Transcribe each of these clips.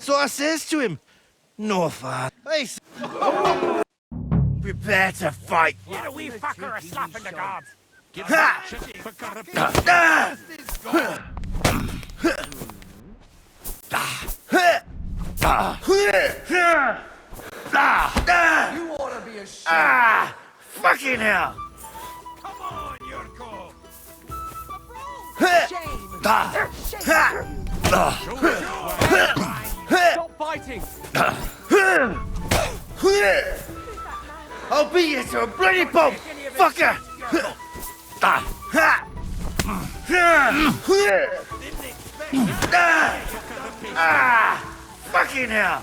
So I says to him, no, father. Prepare to fight. Get a wee fucker a slap in the gob. Ha! You ought to be ashamed. Ah! Fucking hell! Come on, Yurko. Stop fighting. I'll beat you to a bloody pulp, fucker! Fucking hell!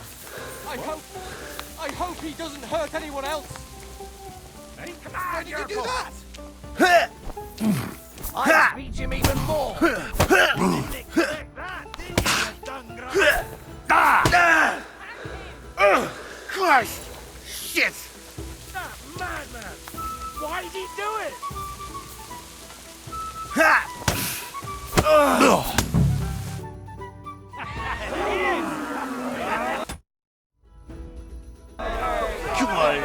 I hope he doesn't hurt anyone else. Hey, come How on, did you do Yurko. that? I'll beat him even more. Didn't expect that, did you, you dungrub? Christ! Shit! That madman. Why did he do it? Come on!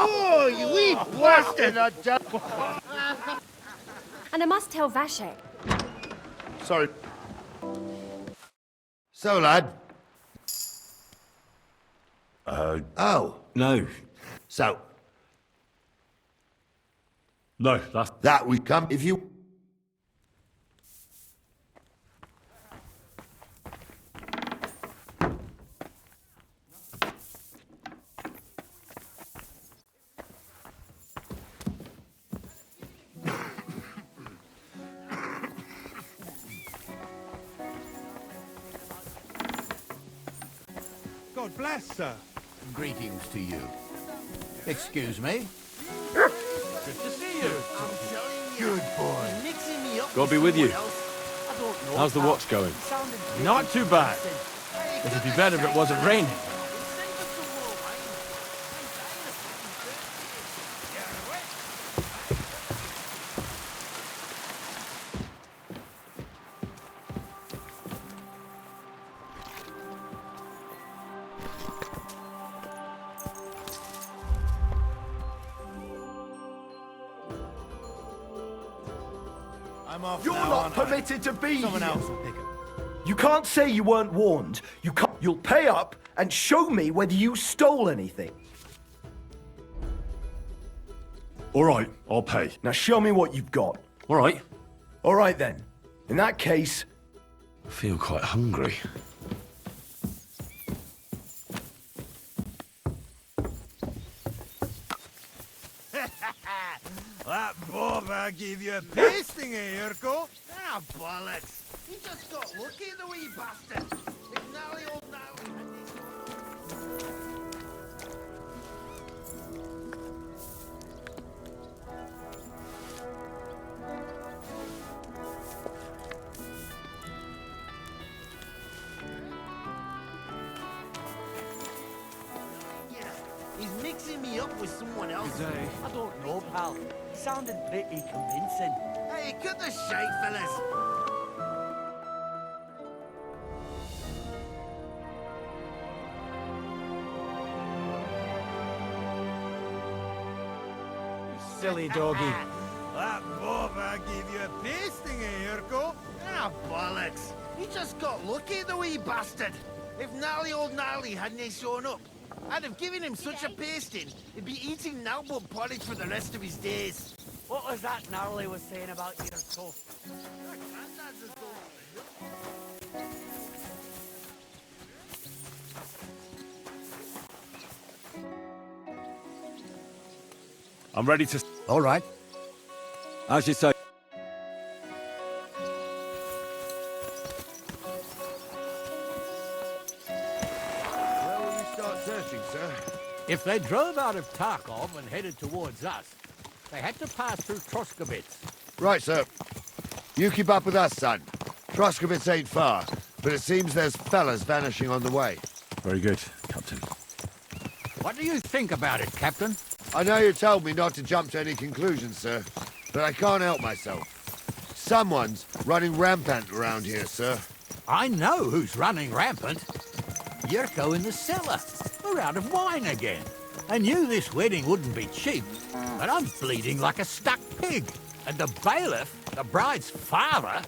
Oh, you wee bastard! And I must tell Vashek. Sorry. So, lad. Oh. No. So, No, that's... that we come if you... God bless, sir. Greetings to you. Excuse me? Good to see you. Good boy. God be with you. How's the watch going? Not too bad. It'd be better if it wasn't raining. I'm off You're now, not aren't I? permitted to be Someone here. else will pick him. You can't say you weren't warned. You'll pay up and show me whether you stole anything. All right, I'll pay. Now show me what you've got. All right. All right then. In that case, I feel quite hungry. That bobber gave you a pasting, eh, Yurko? Ah, bollocks! He just got lucky, the wee bastard! If Nally old Nally had his... Yeah, he's mixing me up with someone else. I don't know, pal. He sounded pretty convincing. Hey, cut the shite, fellas! Silly doggy. That bobber gave you a pasting, eh, Yurko? Ah, bollocks! He just got lucky, the wee bastard! If Nally old Nally hadn't shown up, I'd have given him such a pasting, he'd be eating Nalbut porridge for the rest of his days. What was that Gnarly was saying about your toe? I'm ready to... All right. As you say. Where will you start searching, sir? If they drove out of Tarkov and headed towards us, they had to pass through Troskovitz. Right, sir. You keep up with us, son. Troskovitz ain't far, but it seems there's fellas vanishing on the way. Very good, Captain. What do you think about it, Captain? I know you told me not to jump to any conclusions, sir, but I can't help myself. Someone's running rampant around here, sir. I know who's running rampant. Yurko in the cellar. We're out of wine again. I knew this wedding wouldn't be cheap, but I'm bleeding like a stuck pig. And the bailiff, the bride's father,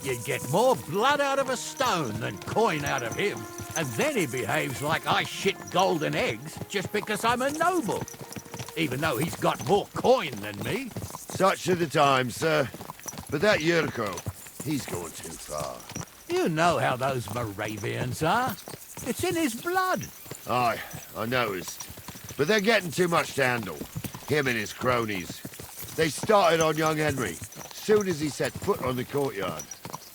you'd get more blood out of a stone than coin out of him. And then he behaves like I shit golden eggs just because I'm a noble. Even though he's got more coin than me. Such are the times, sir. But that Yurko, he's going too far. You know how those Moravians are. It's in his blood. Aye, I noticed. But they're getting too much to handle. Him and his cronies. They started on young Henry, soon as he set foot on the courtyard.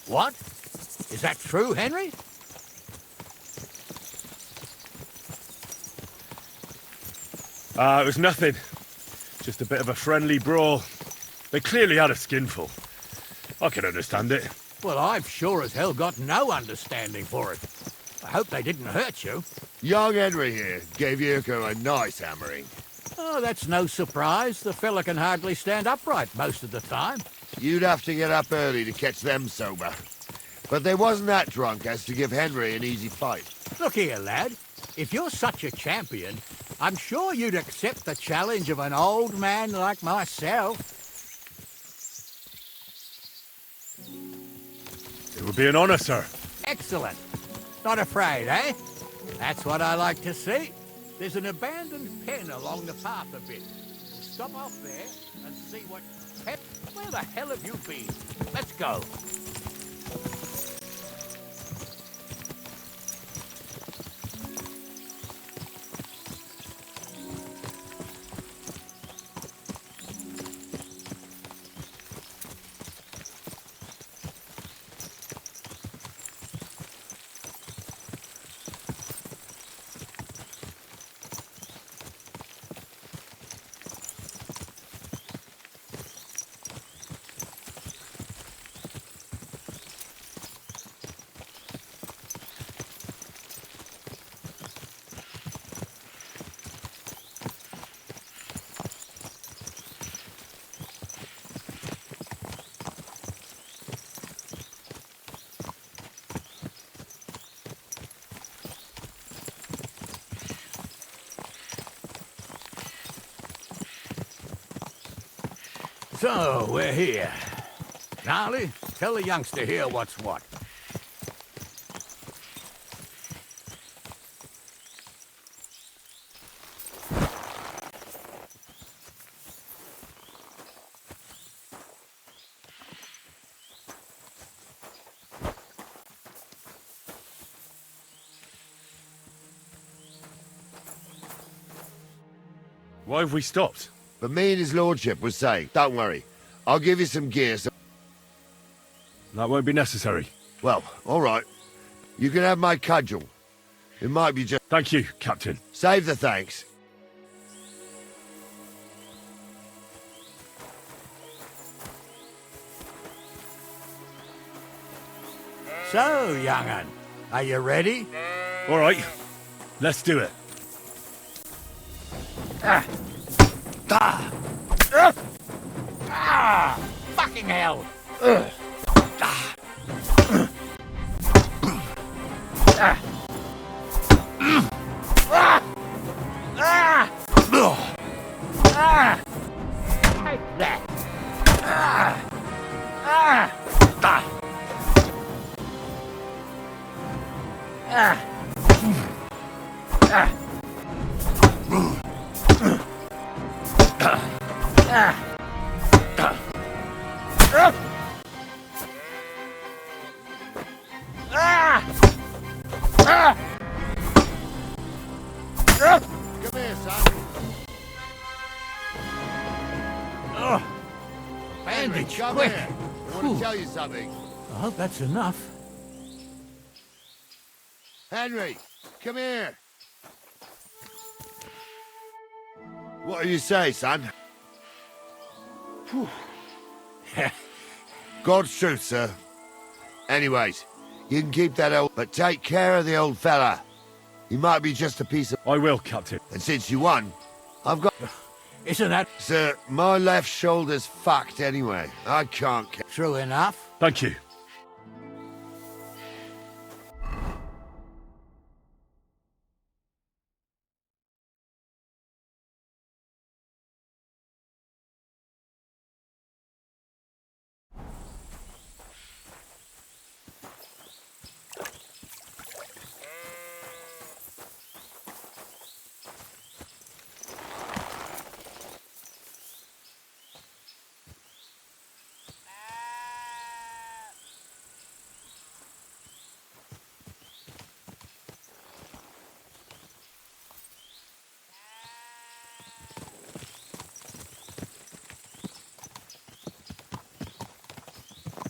What? Is that true, Henry? It was nothing. Just a bit of a friendly brawl. They clearly had a skinful. I can understand it. Well, I've sure as hell got no understanding for it. I hope they didn't hurt you. Young Henry here gave Yurko a nice hammering. Oh, that's no surprise. The fella can hardly stand upright most of the time. You'd have to get up early to catch them sober. But they wasn't that drunk as to give Henry an easy fight. Look here, lad. If you're such a champion, I'm sure you'd accept the challenge of an old man like myself. It would be an honor, sir. Excellent. Not afraid, eh? That's what I like to see. There's an abandoned pen along the path a bit. We'll stop off there and see what... Where the hell have you been? Let's go. So, we're here. Gnarly, tell the youngster here what's what. Why have we stopped? But me and his lordship was saying, don't worry, I'll give you some gear so... That won't be necessary. Well, all right. You can have my cudgel. It might be just... Thank you, Captain. Save the thanks. So, young'un, are you ready? All right, let's do it. Fucking hell! Take that! Come here, son. Henry, Bandage, come quick! here. I want to tell you something. I hope that's enough. Henry, come here. What do you say, son? God's truth, sir. Anyways, you can keep that old... But take care of the old fella. He might be just a piece of... I will, Captain. And since you won, I've got... Isn't that Sir, my left shoulder's fucked anyway. I can't... true enough? Thank you.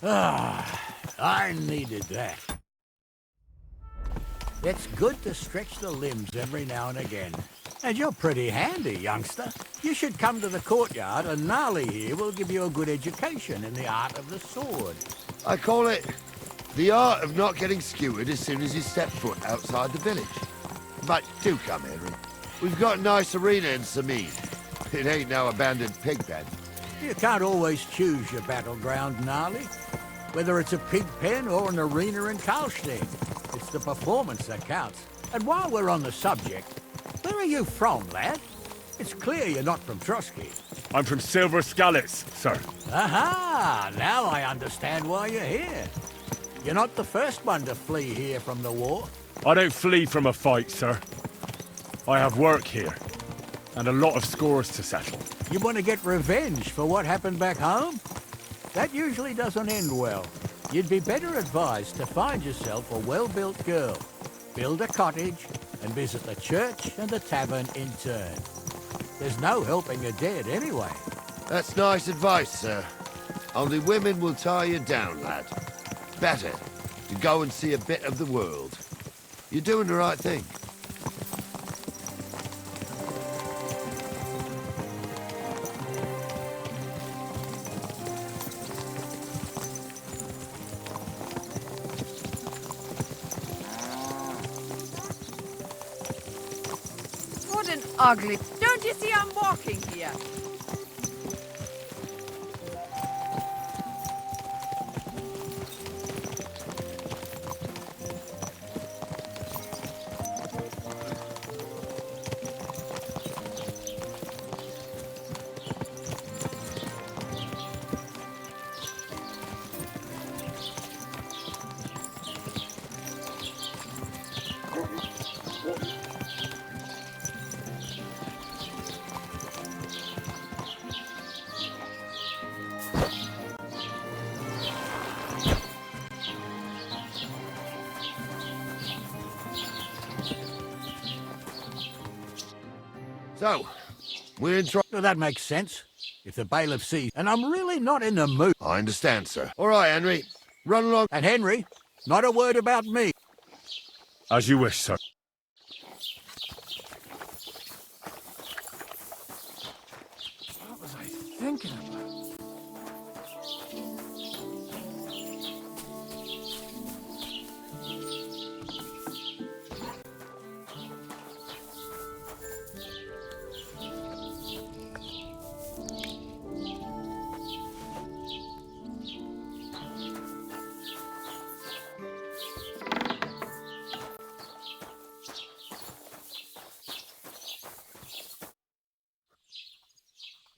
I needed that. It's good to stretch the limbs every now and again. And you're pretty handy, youngster. You should come to the courtyard, and Gnarly here will give you a good education in the art of the sword. I call it the art of not getting skewered as soon as you step foot outside the village. But do come, Henry. We've got a nice arena in Sameen. It ain't no abandoned pig pen. You can't always choose your battleground, Gnarly. Whether it's a pig pen or an arena in Karlstein, it's the performance that counts. And while we're on the subject, where are you from, lad? It's clear you're not from Trotsky. I'm from Silver Scallops, sir. Aha! Now I understand why you're here. You're not the first one to flee here from the war. I don't flee from a fight, sir. I have work here, and a lot of scores to settle. You want to get revenge for what happened back home? That usually doesn't end well. You'd be better advised to find yourself a well-built girl, build a cottage, and visit the church and the tavern in turn. There's no helping a dead anyway. That's nice advice, sir. Only women will tie you down, lad. Better to go and see a bit of the world. You're doing the right thing. What an ugly... Don't you see I'm walking here? So, we're in Well, that makes sense. If the bailiff sees... And I'm really not in the mood. I understand, sir. All right, Henry. Run along. And Henry, not a word about me. As you wish, sir. What was I thinking about?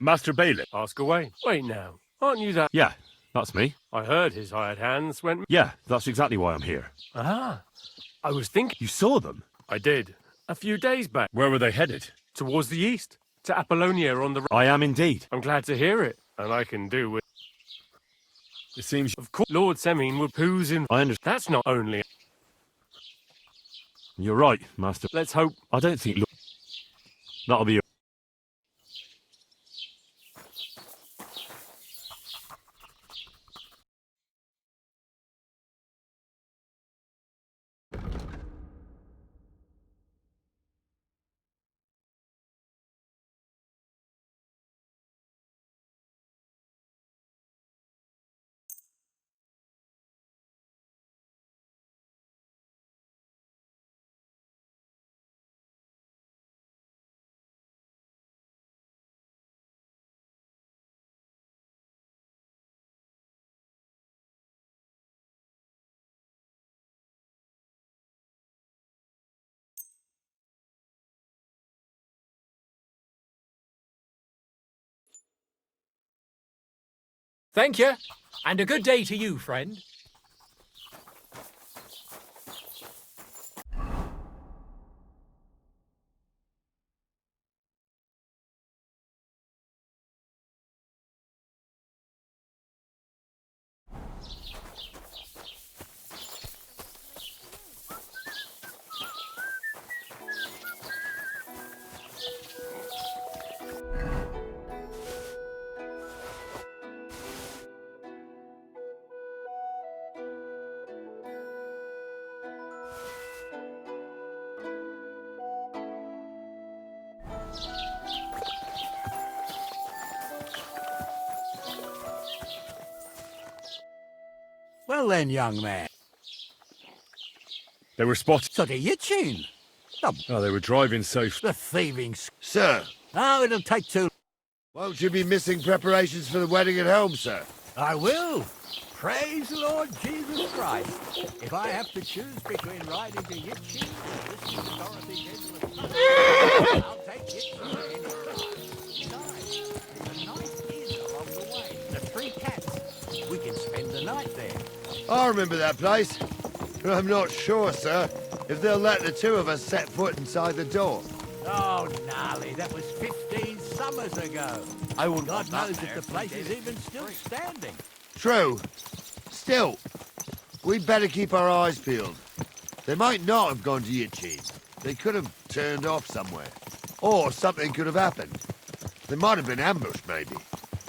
Master Bailiff? Ask away. Wait now. Aren't you that... Yeah, that's me. I heard his hired hands went... Yeah, that's exactly why I'm here. Ah. I was thinking... You saw them? I did. A few days back. Where were they headed? Towards the east. To Apollonia on the... I am indeed. I'm glad to hear it. And I can do with... It seems... Of course, Lord Semin would poos in... I understand. That's not only... You're right, Master. Let's hope... I don't think... That'll be... Thank you, and a good day to you, friend. Well then, young man. They were spotted. So the Yitchin. Oh, they were driving safe. The thieving... Sir, Oh, it'll take too... won't you be missing preparations for the wedding at home, sir? I will. Praise the Lord Jesus Christ. If I have to choose between riding to Yitchin and listening to Dorothy Dedler's I'll take Yitchin any time. Besides, there's a nice inn along the way. The Three Cats. We can spend the night there. I remember that place. But I'm not sure, sir, if they'll let the two of us set foot inside the door. Oh, gnarly, that was 15 summers ago. I won't God want knows that if the there. place is even still standing. True. Still, we'd better keep our eyes peeled. They might not have gone to Yitchin. They could have turned off somewhere. Or something could have happened. They might have been ambushed, maybe.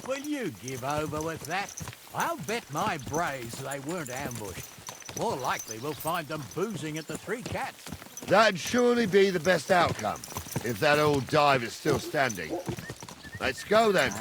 Will you give over with that? I'll bet my brains they weren't ambushed. More likely we'll find them boozing at the Three Cats. That'd surely be the best outcome, if that old dive is still standing. Let's go, then.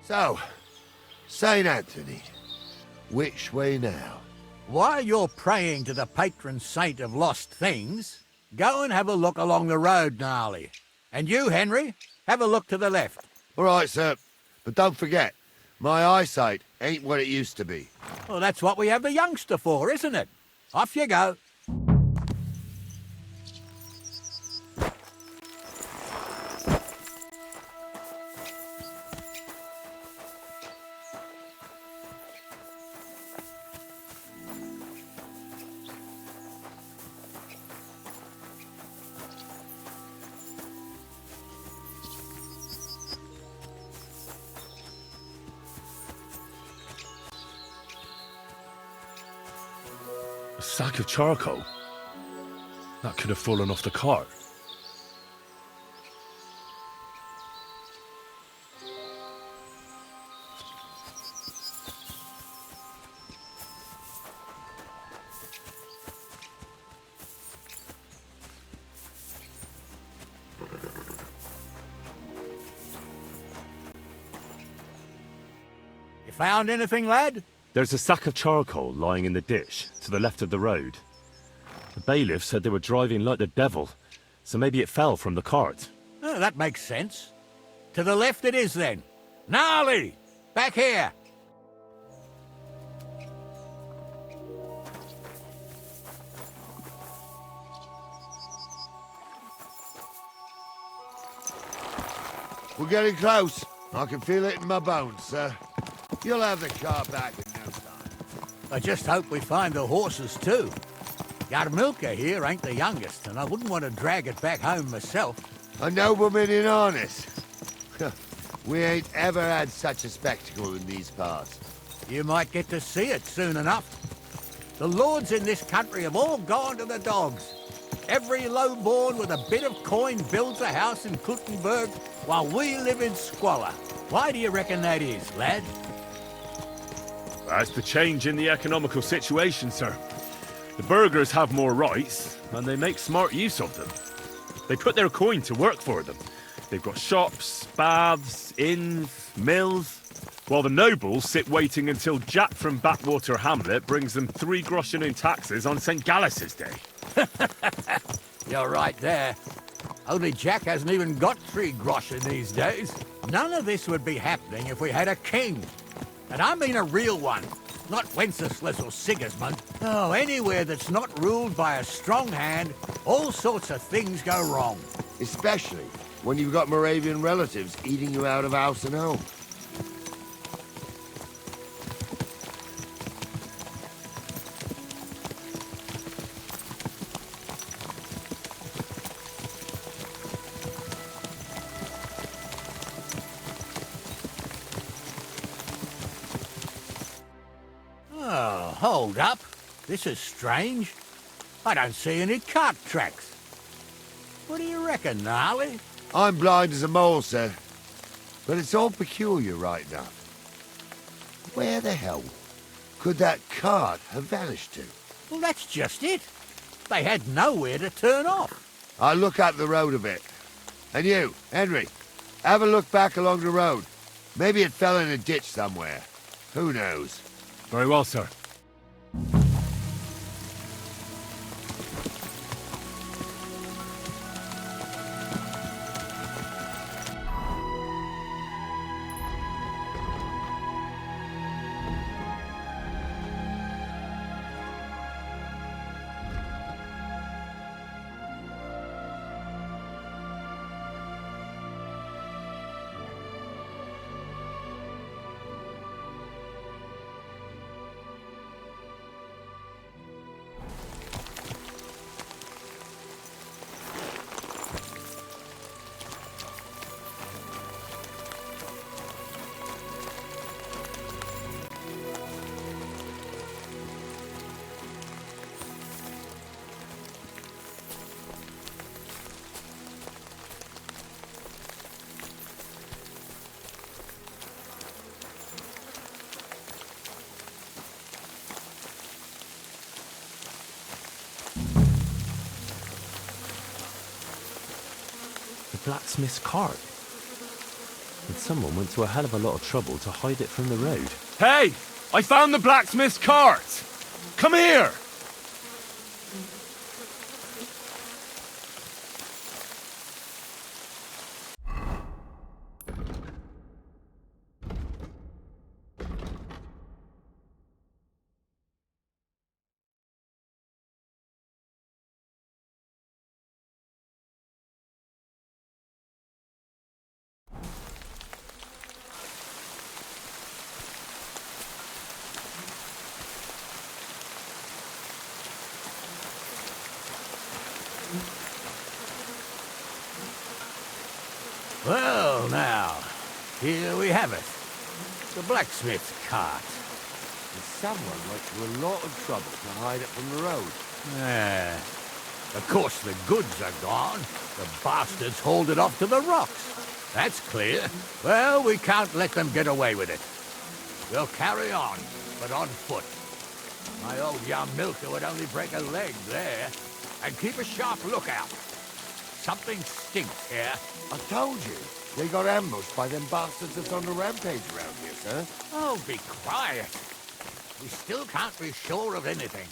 So, St. Anthony, which way now? While you're praying to the patron saint of lost things, go and have a look along the road, Gnarly. And you, Henry, have a look to the left. All right, sir. But don't forget, my eyesight ain't what it used to be. Well, that's what we have the youngster for, isn't it? Off you go. A sack of charcoal? That could have fallen off the cart. You found anything, lad? There's a sack of charcoal lying in the ditch to the left of the road. The bailiff said they were driving like the devil, so maybe it fell from the cart. Oh, that makes sense. To the left it is, then. Gnarly! Back here! We're getting close. I can feel it in my bones, sir. You'll have the car back in no time. I just hope we find the horses, too. Yarmilka here ain't the youngest, and I wouldn't want to drag it back home myself. A nobleman in harness. We ain't ever had such a spectacle in these parts. You might get to see it soon enough. The lords in this country have all gone to the dogs. Every lowborn with a bit of coin builds a house in Kuttenberg, while we live in squalor. Why do you reckon that is, lad? That's the change in the economical situation, sir. The burghers have more rights, and they make smart use of them. They put their coin to work for them. They've got shops, baths, inns, mills, while the nobles sit waiting until Jack from Backwater Hamlet brings them 3 groschen in taxes on St. Gallus's Day. You're right there. Only Jack hasn't even got 3 groschen these days. None of this would be happening if we had a king. And I mean a real one. Not Wenceslas or Sigismund. Oh, anywhere that's not ruled by a strong hand, all sorts of things go wrong. Especially when you've got Moravian relatives eating you out of house and home. Oh, hold up. This is strange. I don't see any cart tracks. What do you reckon, Gnarly? I'm blind as a mole, sir. But it's all peculiar right now. Where the hell could that cart have vanished to? Well, that's just it. They had nowhere to turn off. I'll look up the road a bit. And you, Henry, have a look back along the road. Maybe it fell in a ditch somewhere. Who knows? Very well, sir. Blacksmith's cart. And someone went to a hell of a lot of trouble to hide it from the road. Hey! I found the blacksmith's cart! Come here! Well, now, here we have it. The blacksmith's cart. And someone went to a lot of trouble to hide it from the road. Yeah. Of course, the goods are gone. The bastards hauled it off to the rocks. That's clear. Well, we can't let them get away with it. We'll carry on, but on foot. My old young milker would only break a leg there. And keep a sharp lookout. Something stinks here. I told you. They got ambushed by them bastards that's on the rampage around here, sir. Oh, be quiet. We still can't be sure of anything.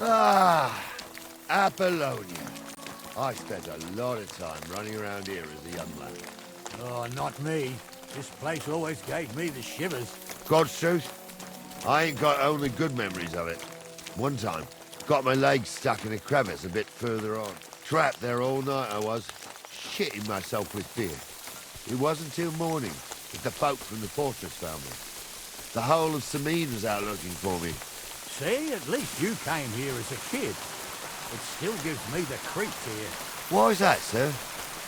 Ah, Apollonia. I spent a lot of time running around here as a young lad. Oh, not me. This place always gave me the shivers. God's truth, I ain't got only good memories of it. One time, got my legs stuck in a crevice a bit further on. Trapped there all night I was, shitting myself with fear. It wasn't till morning that the folk from the fortress found me. The whole of Samine was out looking for me. See, at least you came here as a kid. It still gives me the creeps here. Why's that, sir?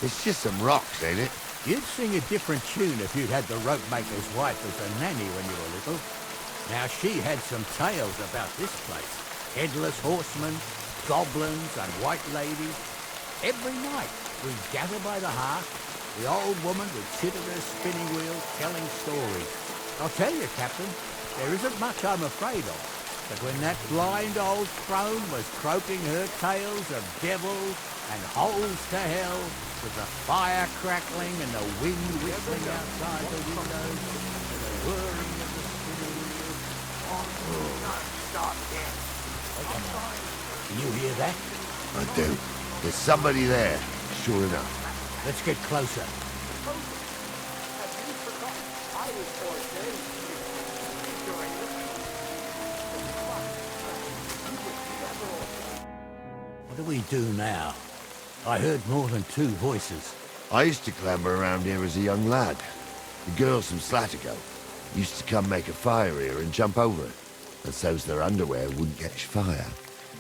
It's just some rocks, ain't it? You'd sing a different tune if you'd had the rope maker's wife as a nanny when you were little. Now, she had some tales about this place. Headless horsemen, goblins, and white ladies. Every night, we'd gather by the hearth. The old woman would sit at her spinning wheel telling stories. I'll tell you, Captain, there isn't much I'm afraid of. But when that blind old crone was croaking her tales of devils and holes to hell, with the fire crackling and the wind whistling outside the windows, and the whirring of the spinning wheel, Can you hear that? I do. There's somebody there, sure enough. Let's get closer. What do we do now? I heard more than two voices. I used to clamber around here as a young lad. The girls from Slatigo used to come make a fire here and jump over it. And so's their underwear wouldn't catch fire.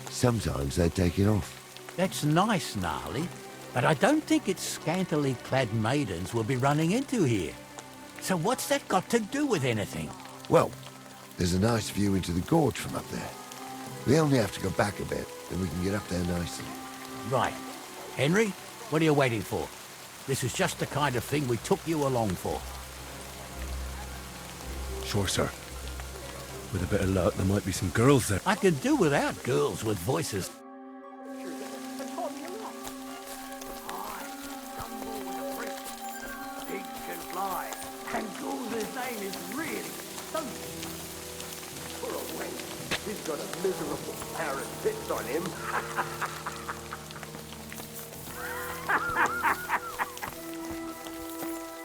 Sometimes they'd take it off. That's nice, Gnarly, but I don't think it's scantily clad maidens we'll be running into here. So what's that got to do with anything? Well, there's a nice view into the gorge from up there. We only have to go back a bit, then we can get up there nicely. Right. Henry, what are you waiting for? This is just the kind of thing we took you along for. Sure, sir. With a bit of luck, there might be some girls there. I could do without girls with voices. And Goul's name is really Sophie. Poor old wench. He's got a miserable pair of tits on him.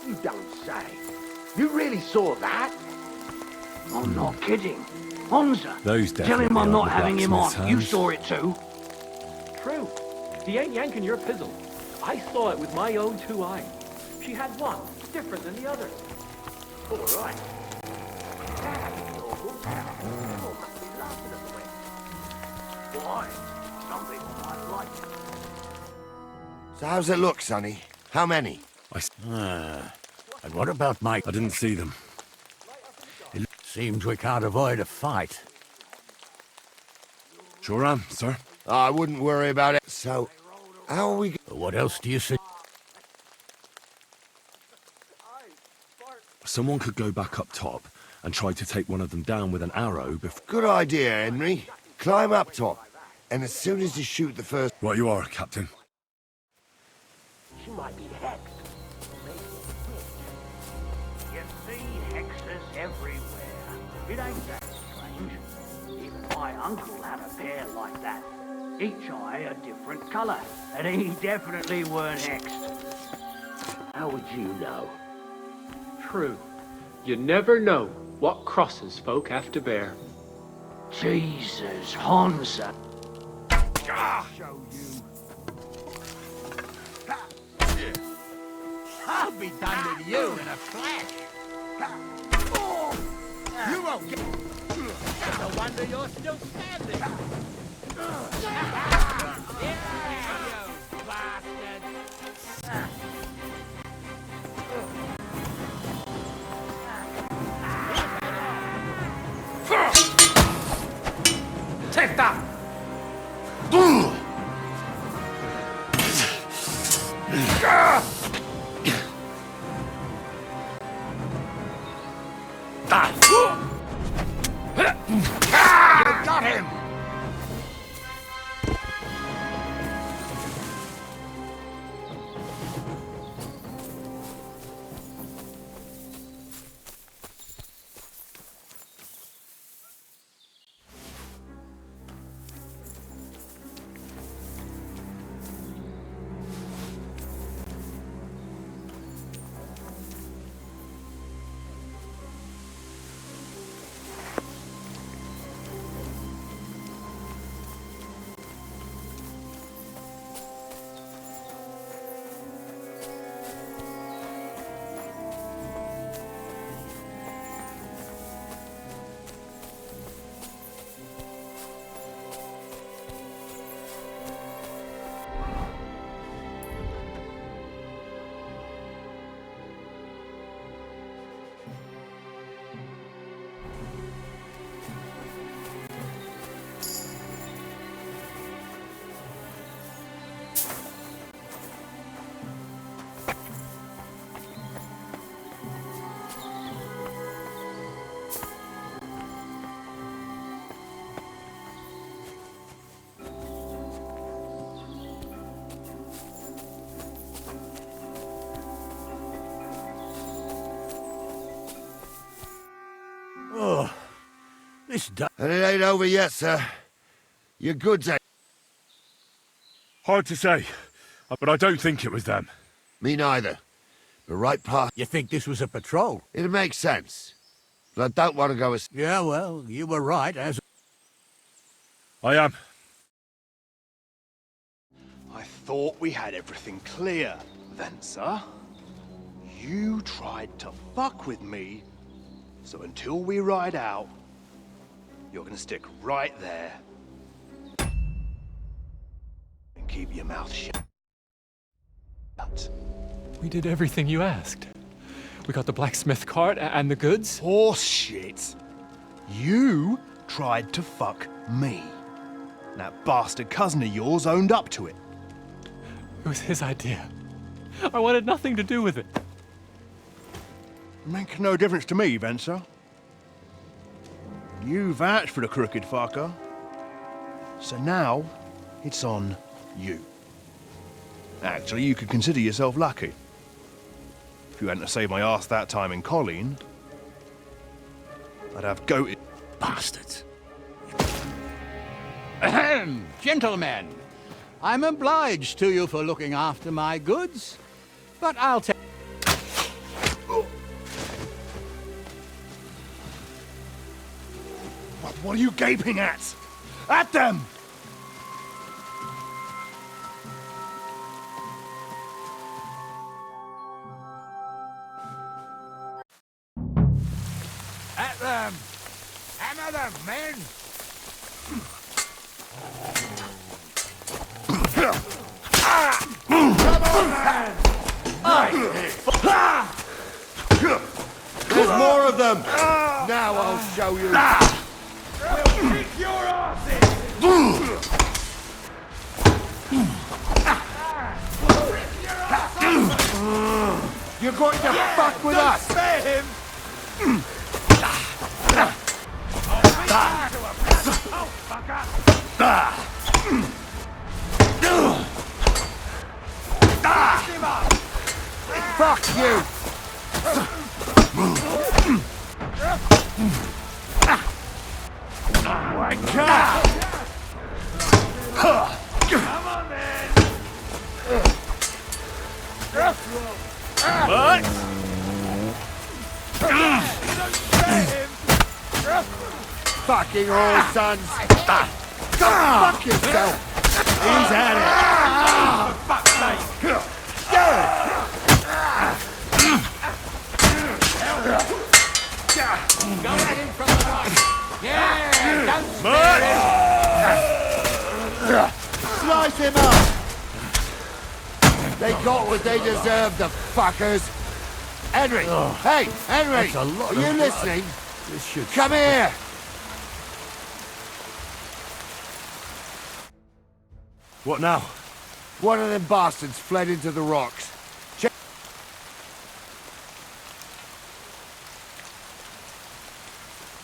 You don't say. You really saw that? I'm not kidding. Honza, Those tell him definitely I'm not aren't the having him on. blacksmith's You hands. saw it too. True. He ain't yanking your pizzle. I saw it with my own two eyes. She had one, different than the others. All right. Why? Some people might like it. So how's it look, Sonny? How many? And what about Mike? I didn't see them. It seems we can't avoid a fight. Sure am, sir. I wouldn't worry about it. So, how are we... What else do you see? Someone could go back up top and try to take one of them down with an arrow before... Good idea, Henry. Climb up top, and as soon as you shoot the first... Right you are, Captain. She might be hexed. Maybe a witch. You see hexes everywhere. It ain't that strange. Even my uncle had a pair like that. Each eye a different colour, and he definitely weren't hexed. How would you know? True. You never know what crosses folk have to bear. Jesus, Honza. Show you. I'll be done with you in a flash. You won't get... No wonder you're still standing. Yeah, you bastard. Take that! You got him! it's done. And it ain't over yet, sir. Your goods ain't... Hard to say, but I don't think it was them. Me neither. But right past... You think this was a patrol? It makes sense. But I don't want to go as... Yeah, well, you were right, as... I am. I thought we had everything clear, Venser. You tried to fuck with me, so until we ride out, you're gonna stick right there and keep your mouth shut. We did everything you asked. We got the blacksmith cart and the goods. Horse shit. You tried to fuck me. That bastard cousin of yours owned up to it. It was his idea. I wanted nothing to do with it. Make no difference to me, Venser. You vouched for the crooked fucker. So now, it's on you. Actually, you could consider yourself lucky. If you hadn't saved my ass that time in Colleen, I'd have goated Bastards. Ahem, gentlemen. I'm obliged to you for looking after my goods, but I'll take... What are you gaping at? At them! At them! Hammer them, men! There's more of them! Now I'll show you! We'll kick your asses! You're going to fuck with us! Spare him! Fuck you! My God! Come on, then! What? Fucking all sons! Go fuck yourself! He's at it! For fuck's sake! Go at him from the right! Yeah! Don't spare him! Slice him up! They got what they deserved, the fuckers! Henry! Hey, Henry! Are you listening? This should... Come here! What now? One of them bastards fled into the rocks.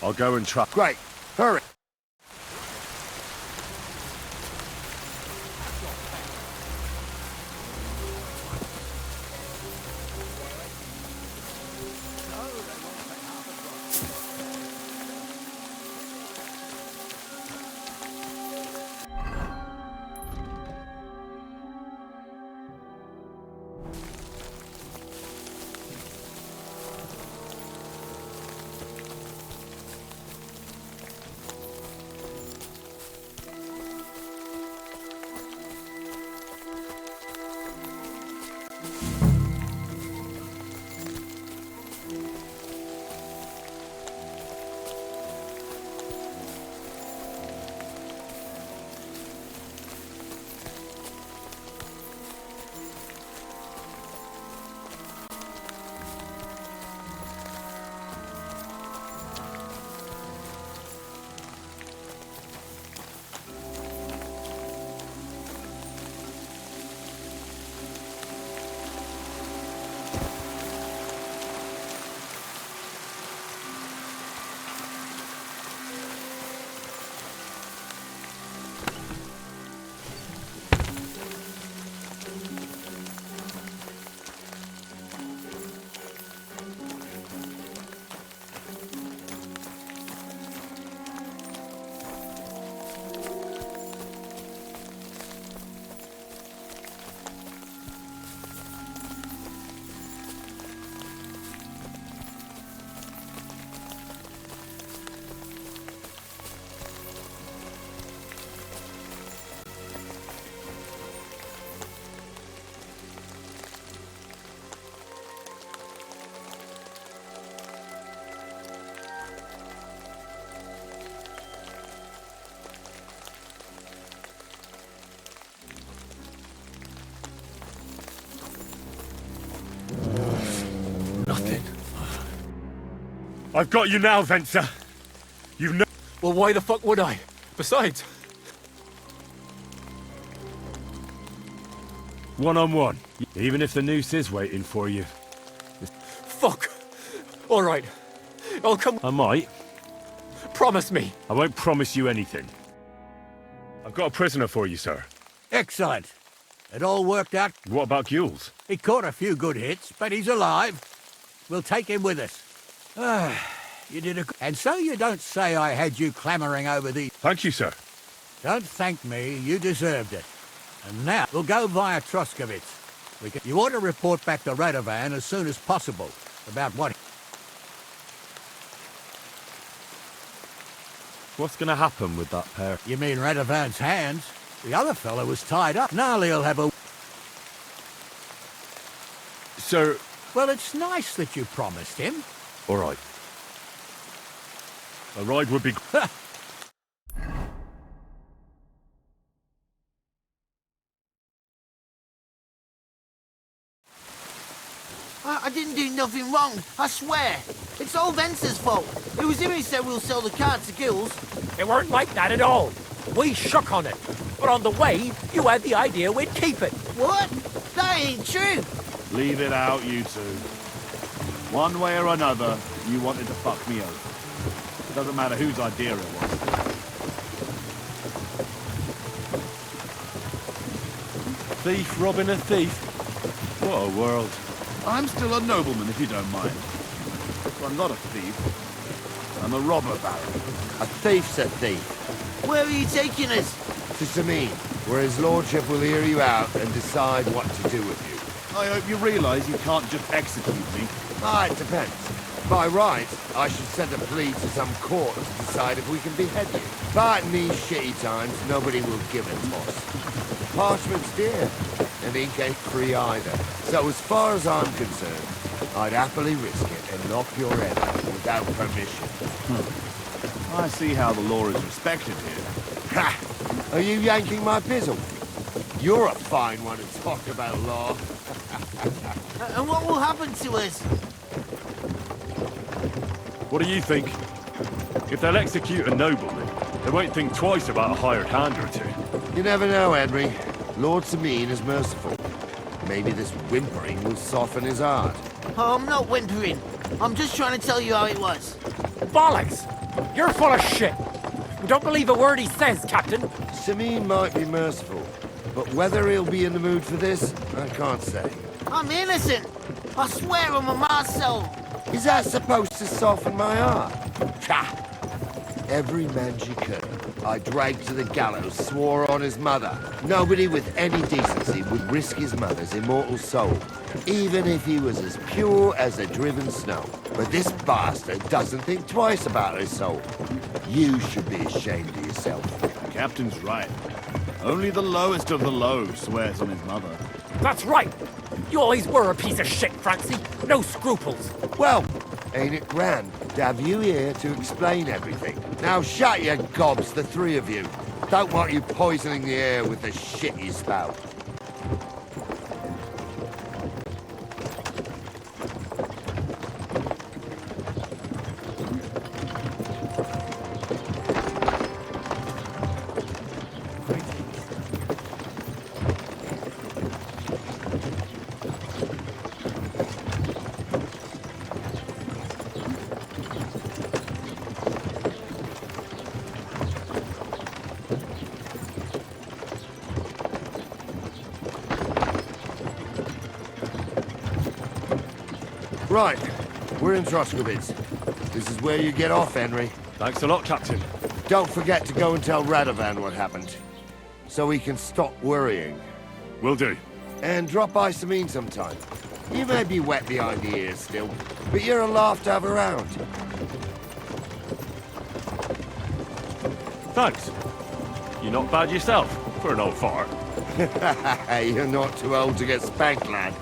I'll go and try. Great. Hurry. I've got you now, Venser. You've no... Well, why the fuck would I? Besides... One-on-one. Even if the noose is waiting for you. Fuck! Alright. I'll come... I might. Promise me. I won't promise you anything. I've got a prisoner for you, sir. Excellent. It all worked out. What about Gules? He caught a few good hits, but he's alive. We'll take him with us. You did a... And so you don't say I had you clamouring over the... Thank you, sir. Don't thank me. You deserved it. And now, we'll go via Troskovitz. You ought to report back to Radovan as soon as possible about what... What's going to happen with that pair? You mean Radovan's hands? The other fellow was tied up. Gnarly'll have a... Sir... Well, it's nice that you promised him. All right. A ride would be... I didn't do nothing wrong, I swear. It's all Venser's fault. It was him who said we'll sell the car to Gules. It weren't like that at all. We shook on it. But on the way, you had the idea we'd keep it. What? That ain't true. Leave it out, you two. One way or another, you wanted to fuck me over. It doesn't matter whose idea it was. Thief robbing a thief? What a world. I'm still a nobleman, if you don't mind. But I'm not a thief. I'm a robber baron. A thief's a thief. Where are you taking us? To Samin, where his lordship will hear you out and decide what to do with you. I hope you realise you can't just execute me. Ah, it depends. By right, I should send a plea to some court to decide if we can behead you. But in these shitty times, nobody will give a toss. Parchment's dear, and ink ain't free either. So as far as I'm concerned, I'd happily risk it and knock your head out without permission. I see how the law is respected here. Ha! Are you yanking my pizzle? You're a fine one to talk about law. And what will happen to us? What do you think? If they'll execute a nobleman, they won't think twice about a hired hand or two. You never know, Henry. Lord Samin is merciful. Maybe this whimpering will soften his heart. Oh, I'm not whimpering. I'm just trying to tell you how it was. Bollocks! You're full of shit! We don't believe a word he says, Captain. Samin might be merciful, but whether he'll be in the mood for this, I can't say. I'm innocent. I swear on my Marcel. Is that supposed to soften my heart? Ha! Every man Jikun I dragged to the gallows swore on his mother. Nobody with any decency would risk his mother's immortal soul, even if he was as pure as the driven snow. But this bastard doesn't think twice about his soul. You should be ashamed of yourself. The captain's right. Only the lowest of the low swears on his mother. That's right! You always were a piece of shit, Francie. No scruples. Well, ain't it grand to have you here to explain everything? Now shut your gobs, the three of you. Don't want you poisoning the air with the shit you spout. Right, we're in Troskovitz. This is where you get off, Henry. Thanks a lot, Captain. Don't forget to go and tell Radovan what happened, so he can stop worrying. Will do. And drop by Samin sometime. You may be wet behind the ears still, but you're a laugh to have around. Thanks. You're not bad yourself, for an old fart. You're not too old to get spanked, lad.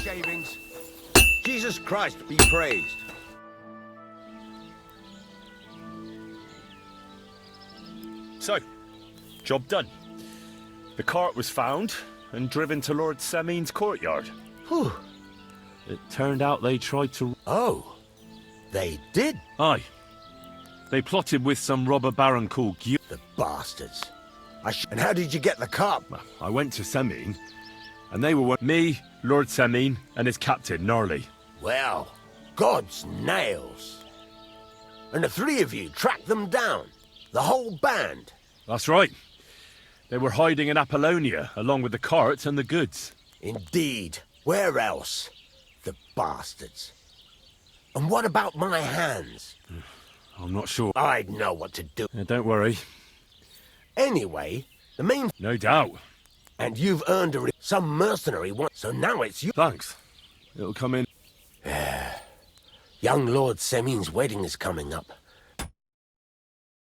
shavings. Jesus Christ be praised. So, job done. The cart was found and driven to Lord Semin's courtyard. Whew. It turned out they tried to... Oh, they did? Aye. They plotted with some robber baron called Jaunt. The bastards. And how did you get the cart? I went to Semin, and they were me, Lord Semin, and his captain, Gnarly. Well, God's nails. And the three of you tracked them down? The whole band? That's right. They were hiding in Apollonia, along with the cart and the goods. Indeed. Where else? The bastards. And what about my hands? I'm not sure. I'd know what to do. Don't worry. Anyway, the main... No doubt. And you've earned some mercenary one, so now it's you. Thanks. It'll come in. Young Lord Semin's wedding is coming up.